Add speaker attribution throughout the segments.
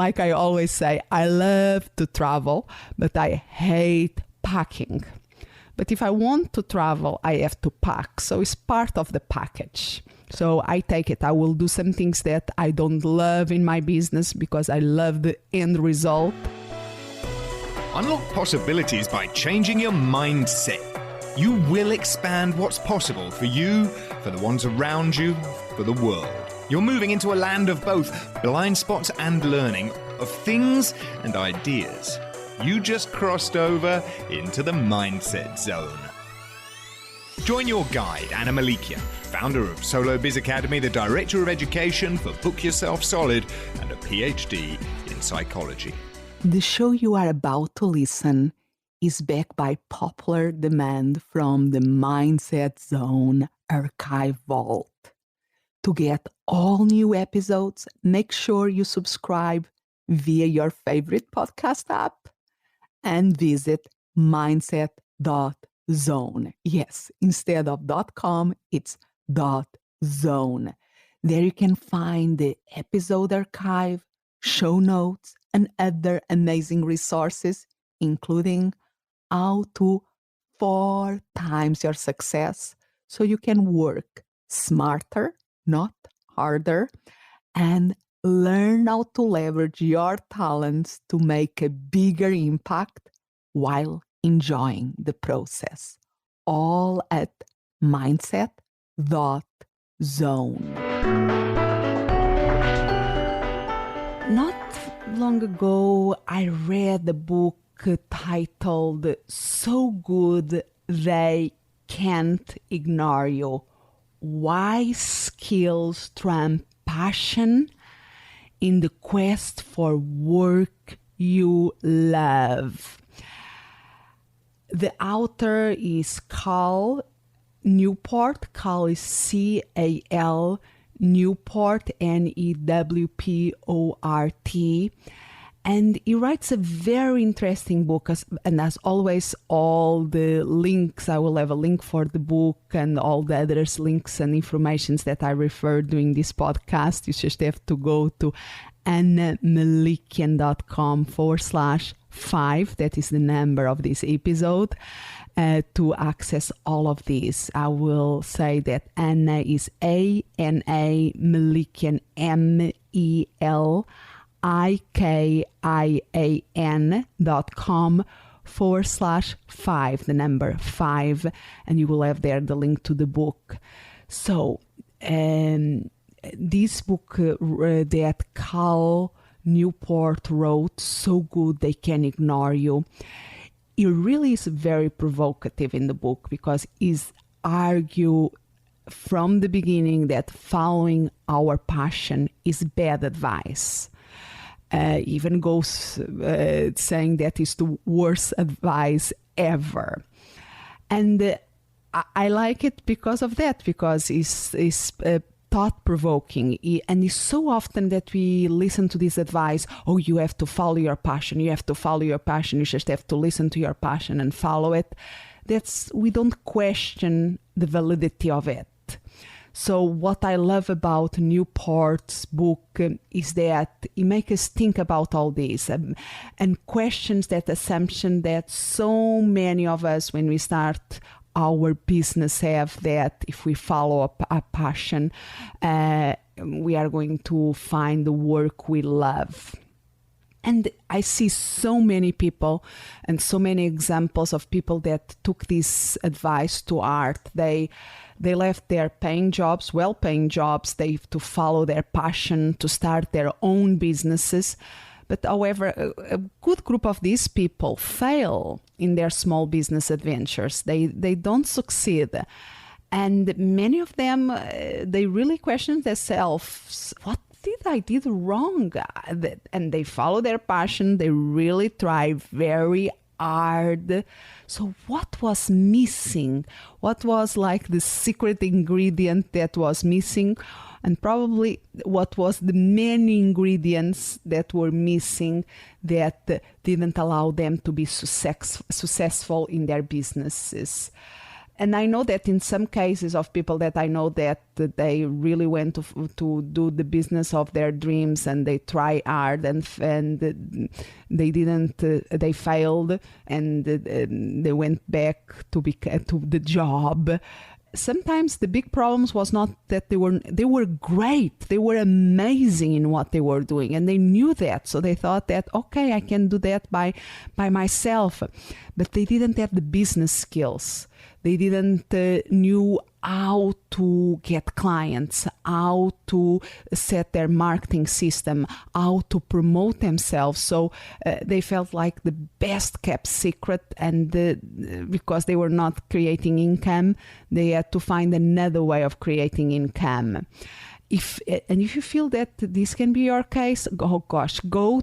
Speaker 1: like I always say, I love to travel, but I hate packing. But if I want to travel, I have to pack. So it's part of the package. So I take it. I will do some things that I don't love in my business because I love the end result.
Speaker 2: Unlock possibilities by changing your mindset. You will expand what's possible for you, for the ones around you, for the world. You're moving into a land of both blind spots and learning, of things and ideas. You just crossed over into the mindset zone. Join your guide, Anna Melikian, founder of Solo Biz Academy, the director of education for Book Yourself Solid, and a PhD in psychology.
Speaker 1: The show you are about to listen is backed by popular demand from the Mindset Zone archive vault. To get all new episodes, make sure you subscribe via your favorite podcast app and visit mindset.zone. Yes, instead of .com, it's .zone. There you can find the episode archive, show notes, and other amazing resources, including how to 4 times your success so you can work smarter, not harder, and learn how to leverage your talents to make a bigger impact while enjoying the process. All at mindset.zone. Not long ago, I read a book titled So Good They Can't Ignore You. Why Skills Trump Passion in the Quest for Work You Love. The author is Cal Newport. Cal is C-A-L, Newport, N-E-W-P-O-R-T. And he writes a very interesting book, and as always, all the links, I will have a link for the book and all the other links and informations that I refer during this podcast. You just have to go to annamelikian.com/5, that is the number of this episode, to access all of this. I will say that Anna is A-N-A, Melikian, MELIKIAN.com/5, the number 5, and you will have there the link to the book. So, this book that Cal Newport wrote, So Good They Can Ignore You, it really is very provocative in the book because he's argue from the beginning that following our passion is bad advice. Even goes saying that is the worst advice ever. And I like it because of that, because it's thought-provoking. And it's so often that we listen to this advice, oh, you have to follow your passion, you have to follow your passion, you just have to listen to your passion and follow it. We don't question the validity of it. So what I love about Newport's book is that it makes us think about all this and questions that assumption that so many of us, when we start our business, have, that if we follow a passion, we are going to find the work we love. And I see so many people and so many examples of people that took this advice to heart. They left their paying jobs, well-paying jobs, they to follow their passion, to start their own businesses. But however, a good group of these people fail in their small business adventures. They don't succeed. And many of them, they really question themselves, what did I did wrong? And they follow their passion. They really try very hard. So what was missing? What was like the secret ingredient that was missing? And probably what was the many ingredients that were missing that didn't allow them to be successful in their businesses. And I know that in some cases of people that I know that they really went to do the business of their dreams, and they try hard, and they didn't, they failed, and they went back to the job. Sometimes the big problems was not that they were great, they were amazing in what they were doing, and they knew that, so they thought that, okay, I can do that by myself, but they didn't have the business skills. They didn't knew how to get clients, how to set their marketing system, how to promote themselves. So they felt like the best kept secret, and because they were not creating income, they had to find another way of creating income. If you feel that this can be your case, go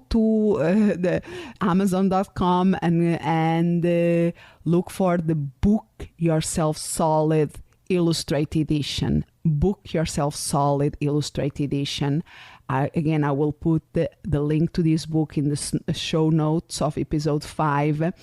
Speaker 1: to the Amazon.com and look for the Book Yourself Solid Illustrated Edition. Book Yourself Solid Illustrated Edition. I will put the link to this book in the show notes of episode 5.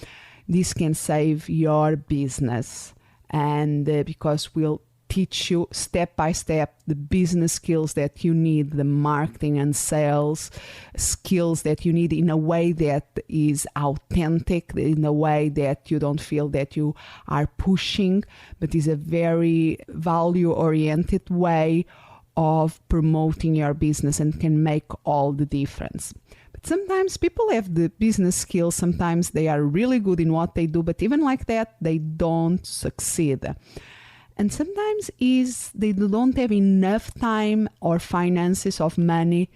Speaker 1: This can save your business, and because we'll teach you step by step the business skills that you need, the marketing and sales skills that you need, in a way that is authentic, in a way that you don't feel that you are pushing, but is a very value-oriented way of promoting your business, and can make all the difference. But sometimes people have the business skills, sometimes they are really good in what they do, but even like that, they don't succeed. And sometimes they don't have enough time or finances of money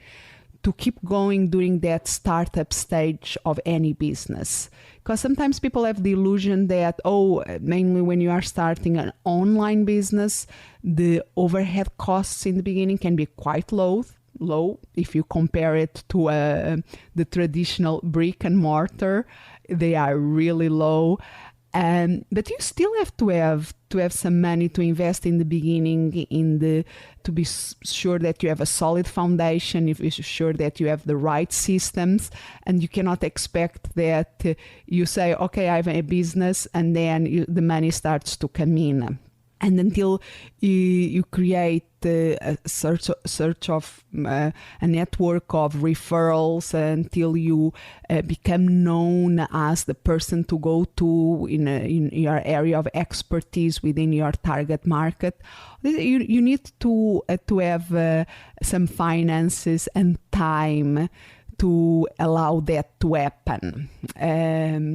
Speaker 1: to keep going during that startup stage of any business. Because sometimes people have the illusion that, mainly when you are starting an online business, the overhead costs in the beginning can be quite low if you compare it to the traditional brick and mortar. They are really low. But you still have to have some money to invest in the beginning, to be sure that you have a solid foundation, if you're sure that you have the right systems, and you cannot expect that you say, okay, I have a business, and then the money starts to come in. And until you create a search of a network of referrals, until you become known as the person to go to in your area of expertise within your target market, you need to have some finances and time to allow that to happen.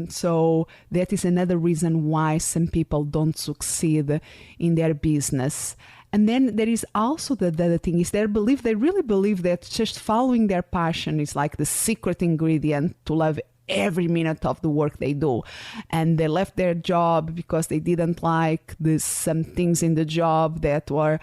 Speaker 1: So that is another reason why some people don't succeed in their business. And then there is also the other thing is they really believe that just following their passion is like the secret ingredient to love every minute of the work they do. And they left their job because they didn't like some things in the job that were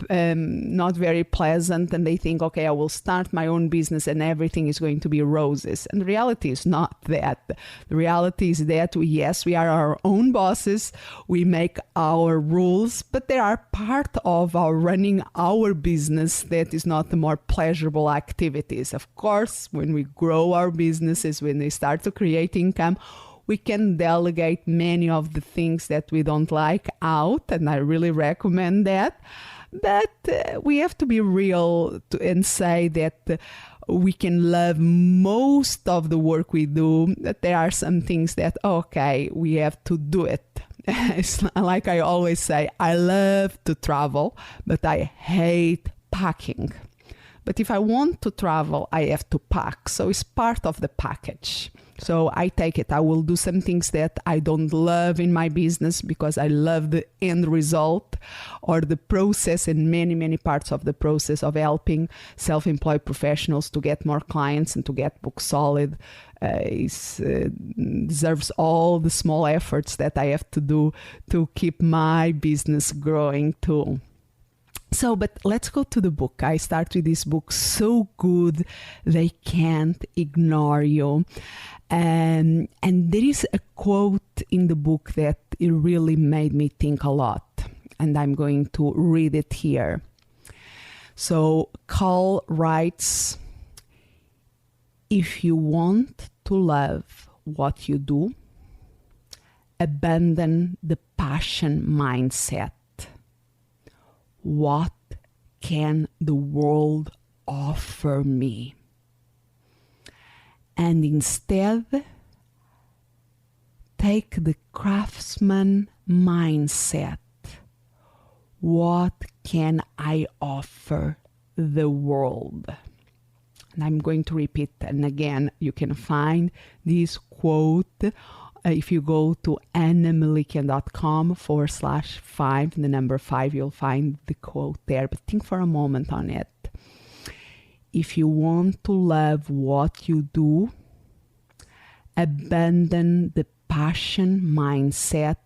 Speaker 1: not very pleasant, and they think, okay, I will start my own business and everything is going to be roses. And the reality is not that. The reality is that we are our own bosses, we make our rules, but they are part of our running our business that is not the more pleasurable activities. Of course, when we grow our businesses, when we start to create income, we can delegate many of the things that we don't like out, and I really recommend that. But we have to be real and say that we can love most of the work we do, that there are some things that, okay, we have to do it. It's like I always say, I love to travel, but I hate packing. But if I want to travel, I have to pack. So it's part of the package. So I take it. I will do some things that I don't love in my business because I love the end result or the process, and many, many parts of the process of helping self-employed professionals to get more clients and to get Book Solid deserves all the small efforts that I have to do to keep my business growing too. So, but let's go to the book. I start with this book, so good they can't ignore you. And there is a quote in the book that it really made me think a lot. And I'm going to read it here. So Cal writes, if you want to love what you do, abandon the passion mindset. What can the world offer me? And instead, take the craftsman mindset. What can I offer the world? And I'm going to repeat, and again, you can find this quote if you go to Melikian.com/5, the number 5, you'll find the quote there. But think for a moment on it. If you want to love what you do, abandon the passion mindset.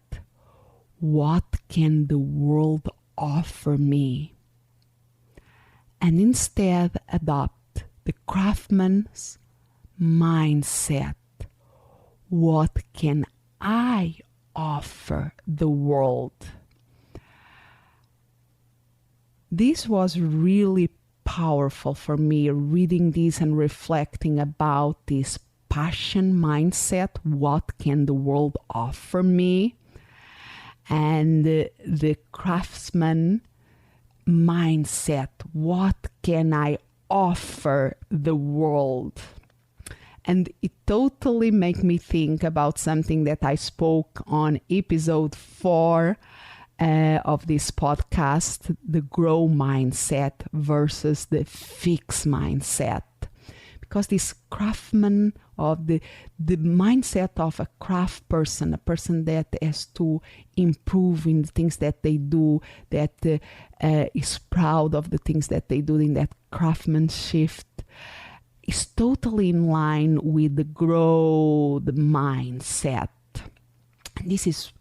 Speaker 1: What can the world offer me? And instead adopt the craftsman's mindset. What can I offer the world? This was really powerful for me, reading this and reflecting about this passion mindset. What can the world offer me? And the craftsman mindset. What can I offer the world? And it totally made me think about something that I spoke on episode 4 of this podcast, the grow mindset versus the fix mindset. Because this craftsman of the mindset of a craft person, a person that has to improve in the things that they do, that is proud of the things that they do in that craftsmanship, is totally in line with the growth mindset. This is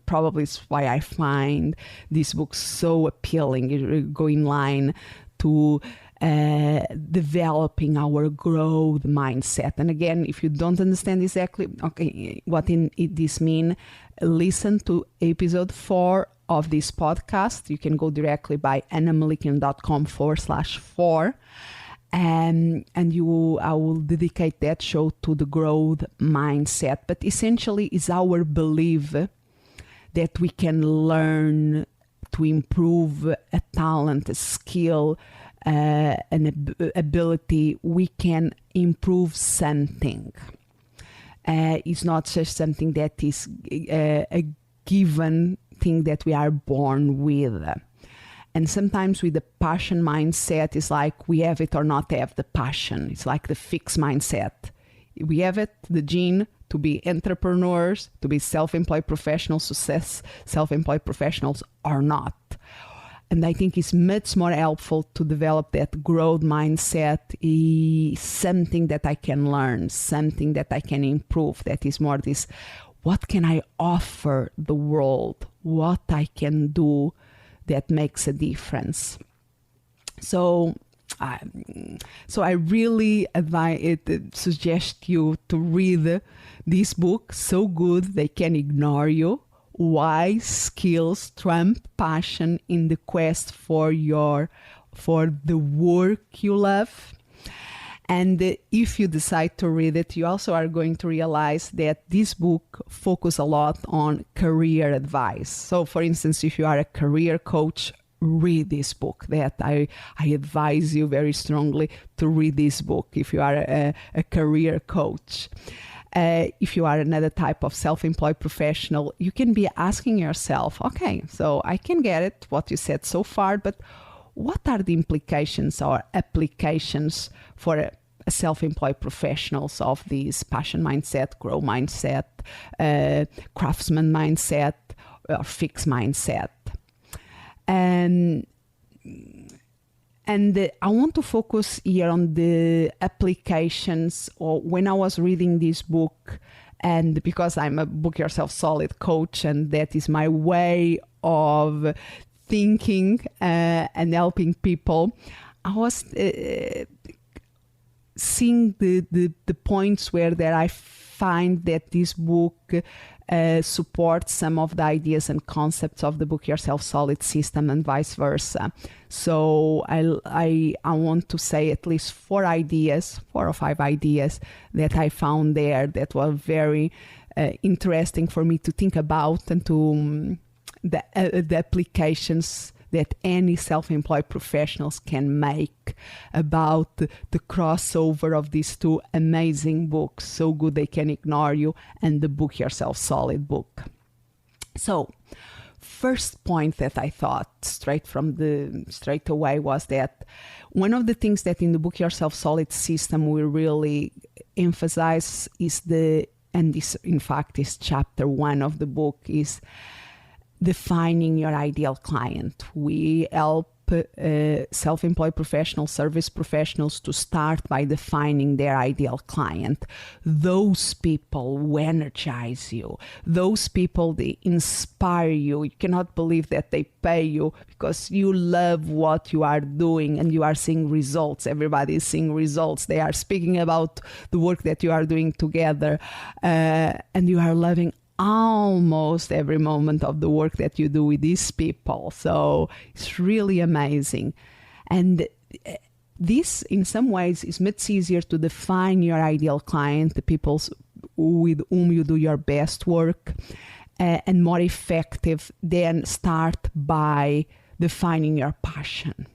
Speaker 1: probably why I find this book so appealing. It go in line to developing our growth mindset. And again, if you don't understand exactly what this means, listen to episode 4 of this podcast. You can go directly by annamelikian.com/4. And I will dedicate that show to the growth mindset. But essentially, it's our belief that we can learn to improve a talent, a skill, an ability. We can improve something. It's not just something that is a given thing that we are born with. And sometimes with the passion mindset, it's like we have it or not have the passion. It's like the fixed mindset. We have it, the gene, to be entrepreneurs, to be self-employed professionals, success self-employed professionals or not. And I think it's much more helpful to develop that growth mindset, something that I can learn, something that I can improve. That is more this, what can I offer the world? What I can do that makes a difference. So I really suggest you to read this book. So good they can ignore you. Why skills trump passion in the quest for the work you love. And if you decide to read it, you also are going to realize that this book focuses a lot on career advice. So, for instance, if you are a career coach, read this book. That I advise you very strongly to read this book if you are a career coach. If you are another type of self-employed professional, you can be asking yourself, okay, so I can get it, what you said so far, but what are the implications or applications for a self-employed professionals of this passion mindset, grow mindset, craftsman mindset, or fixed mindset? And I want to focus here on the applications. Or when I was reading this book, and because I'm a Book Yourself Solid coach, and that is my way of thinking and helping people, I was seeing the points where that I find that this book supports some of the ideas and concepts of the Book Yourself Solid system and vice versa. So I want to say at least 4 or 5 ideas that I found there that were very interesting for me to think about, and to the applications that any self-employed professionals can make about the crossover of these two amazing books, So Good They Can Ignore You and the Book Yourself Solid book. So, first point that I thought straight away was that one of the things that in the Book Yourself Solid system we really emphasize is and this in fact is chapter 1 of the book, is defining your ideal client. We help self-employed professionals, service professionals to start by defining their ideal client. Those people who energize you, those people they inspire you. You cannot believe that they pay you because you love what you are doing and you are seeing results. Everybody is seeing results. They are speaking about the work that you are doing together, and you are loving almost every moment of the work that you do with these people. So it's really amazing. And this, in some ways, is much easier to define your ideal client, the people with whom you do your best work, and more effective than start by defining your passion.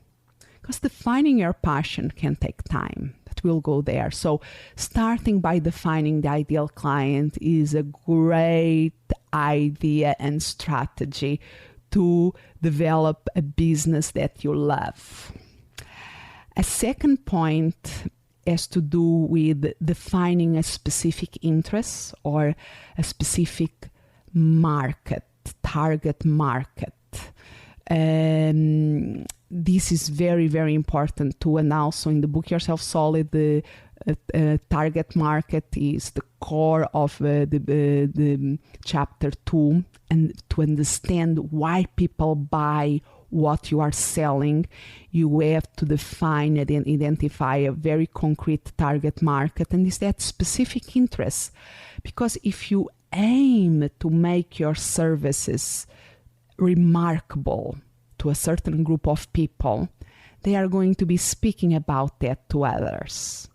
Speaker 1: Because defining your passion can take time. We'll go there. So starting by defining the ideal client is a great idea and strategy to develop a business that you love. A second point has to do with defining a specific interest or a specific market, target market. This is very, very important too. And also in the Book Yourself Solid, the target market is the core of the chapter 2. And to understand why people buy what you are selling, you have to define and identify a very concrete target market, and is that specific interest. Because if you aim to make your services remarkable to a certain group of people, they are going to be speaking about that to others.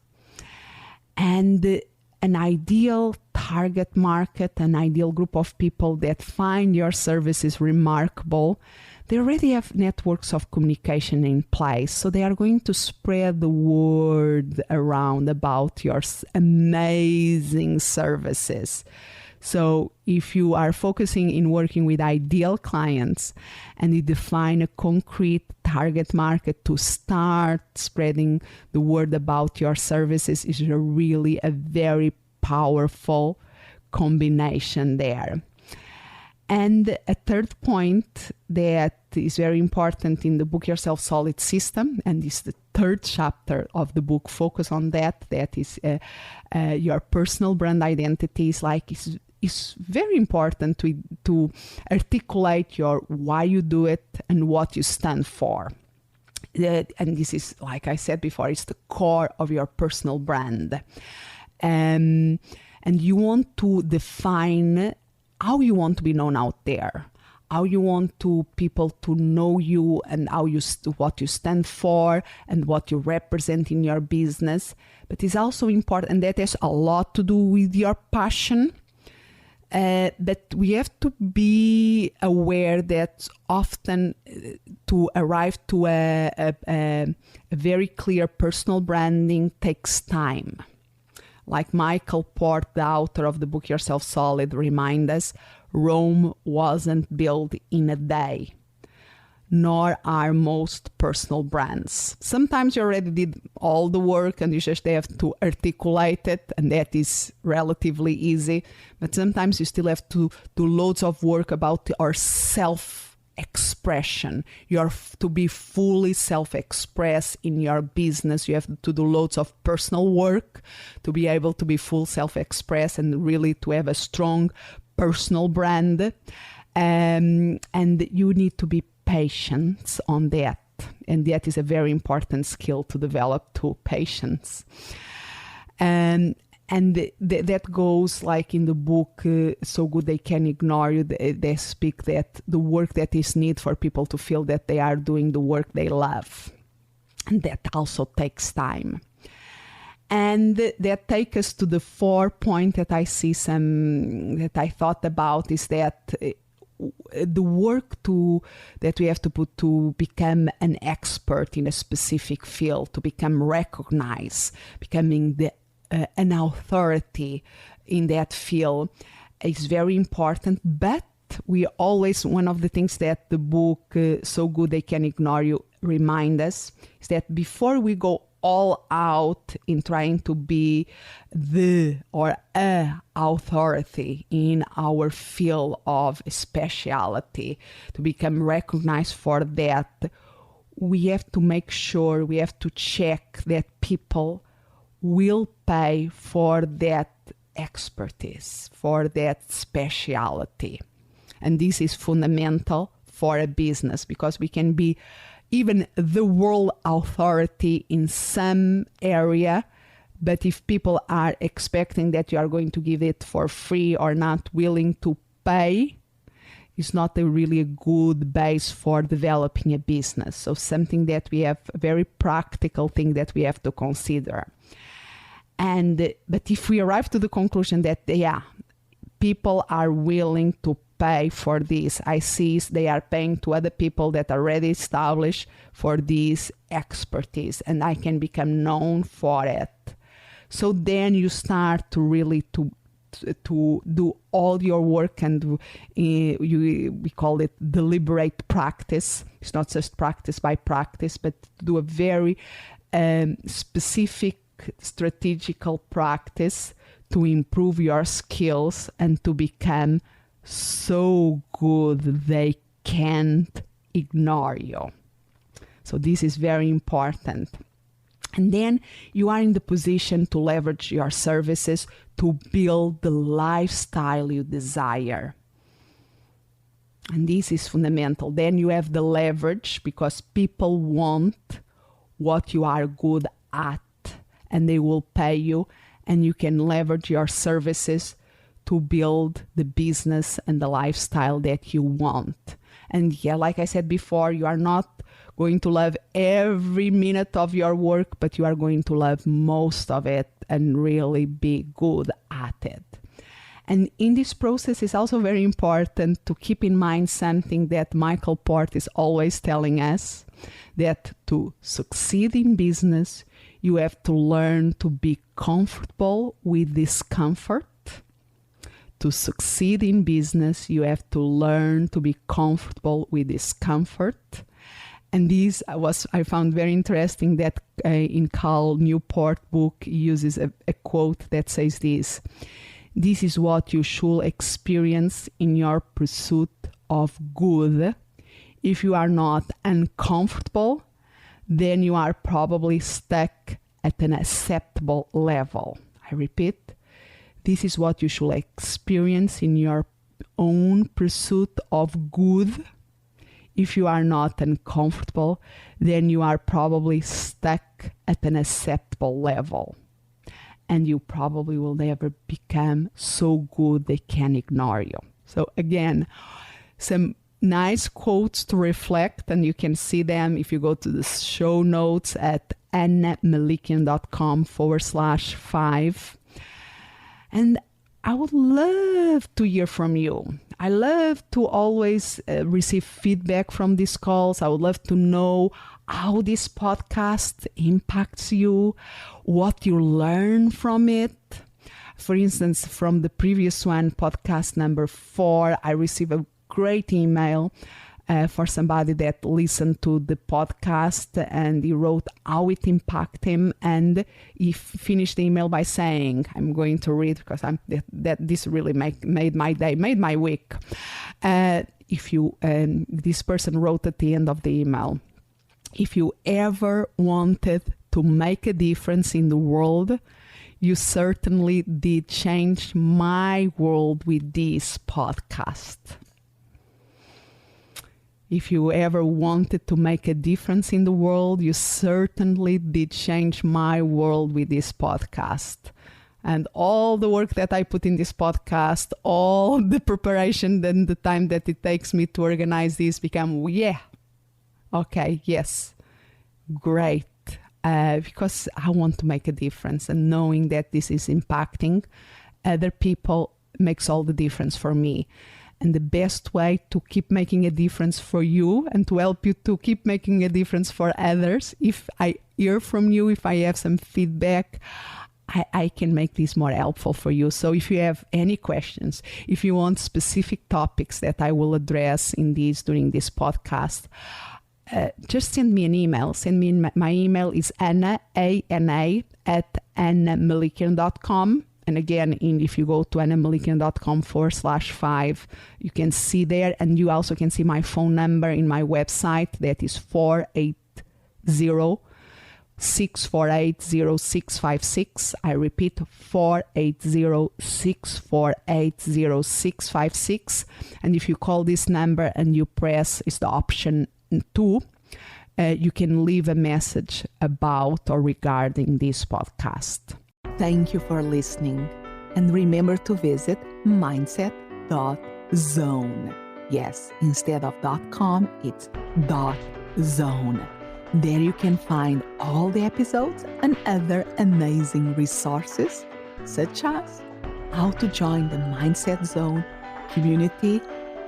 Speaker 1: And an ideal target market, an ideal group of people that find your services remarkable, they already have networks of communication in place. So they are going to spread the word around about your amazing services. So if you are focusing in working with ideal clients and you define a concrete target market to start spreading the word about your services, is really a very powerful combination there. And a third point that is very important in the Book Yourself Solid system, and is the third chapter of the book, focus on that is your personal brand identity. It's very important to articulate your why you do it and what you stand for. And this is, like I said before, it's the core of your personal brand. And you want to define how you want to be known out there, how you want people to know you, and what you stand for and what you represent in your business. But it's also important, and that has a lot to do with your passion. But we have to be aware that often to arrive to a very clear personal branding takes time. Like Michael Port, the author of the Book Yourself Solid, reminds us, Rome wasn't built in a day, nor are most personal brands. Sometimes you already did all the work and you just have to articulate it, and that is relatively easy. But sometimes you still have to do loads of work about your self-expression. You have to be fully self-express in your business. You have to do loads of personal work to be able to be full self-express and really to have a strong personal brand. And you need to be patient on that, and that is a very important skill to develop, to patience. And that goes like in the book So Good They Can Ignore You. They speak that the work that is needed for people to feel that they are doing the work they love, and that also takes time. And that takes us to the 4th point that I see that I thought about is that the work that we have to put to become an expert in a specific field, to become recognized, becoming an authority in that field is very important. But we always, one of the things that the book So Good They Can Ignore You remind us is that before we go all out in trying to be the or a authority in our field of specialty, to become recognized for that, we have to make sure, we have to check that people will pay for that expertise, for that specialty. And this is fundamental for a business, because we can be even the world authority in some area, but if people are expecting that you are going to give it for free or not willing to pay, it's not really a good base for developing a business. So something that we have, a very practical thing that we have to consider. But if we arrive to the conclusion that, people are willing to pay for this, I see they are paying to other people that are already established for this expertise, and I can become known for it. So then you start to really to do all your work, and we call it deliberate practice. It's not just practice by practice, but to do a very specific strategical practice to improve your skills and to become so good they can't ignore you. So this is very important. And then you are in the position to leverage your services to build the lifestyle you desire. And this is fundamental. Then you have the leverage because people want what you are good at and they will pay you, and you can leverage your services to build the business and the lifestyle that you want. And like I said before, you are not going to love every minute of your work, but you are going to love most of it and really be good at it. And in this process, it's also very important to keep in mind something that Michael Port is always telling us, that to succeed in business, you have to learn to be comfortable with discomfort. To succeed in business, you have to learn to be comfortable with discomfort. And this I found very interesting that in Cal Newport book, he uses a quote that says this: "This is what you should experience in your pursuit of good. If you are not uncomfortable, then you are probably stuck at an acceptable level." I repeat, this is what you should experience in your own pursuit of good. If you are not uncomfortable, then you are probably stuck at an acceptable level. And you probably will never become so good they can ignore you. So again, some nice quotes to reflect, and you can see them if you go to the show notes at annamelikian.com/5. And I would love to hear from you. I love to always receive feedback from these calls. I would love to know how this podcast impacts you, what you learn from it. For instance, from the previous one, podcast number 4, I received a great email for somebody that listened to the podcast, and he wrote how it impacted him, and he finished the email by saying, I'm going to read because this really made my day, made my week. This person wrote at the end of the email, "If you ever wanted to make a difference in the world, you certainly did change my world with this podcast." If you ever wanted to make a difference in the world, you certainly did change my world with this podcast. And all the work that I put in this podcast, all the preparation and the time that it takes me to organize this become, yes, great. because I want to make a difference, and knowing that this is impacting other people makes all the difference for me. And the best way to keep making a difference for you and to help you to keep making a difference for others, if I hear from you, if I have some feedback, I can make this more helpful for you. So if you have any questions, if you want specific topics that I will address during this podcast, just send me an email. My email is Anna, A-N-A, @annamelikian.com. And again, if you go to annamelikian.com/5, you can see there. And you also can see my phone number in my website. That is 480-648-0656. I repeat, 480-648-0656. And if you call this number and you press, it's the option 2, you can leave a message about or regarding this podcast. Thank you for listening. And remember to visit mindset.zone. Yes, instead of .com, it's .zone. There you can find all the episodes and other amazing resources, such as how to join the Mindset Zone community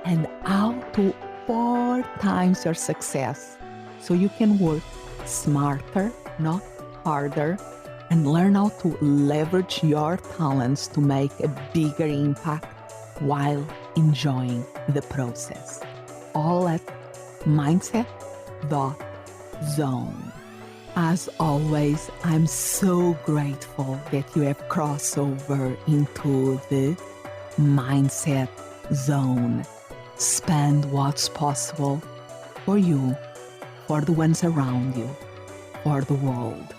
Speaker 1: and how to 4 times your success so you can work smarter, not harder, and learn how to leverage your talents to make a bigger impact while enjoying the process. All at mindset.zone. As always, I'm so grateful that you have crossed over into the Mindset Zone. Expand what's possible for you, for the ones around you, for the world.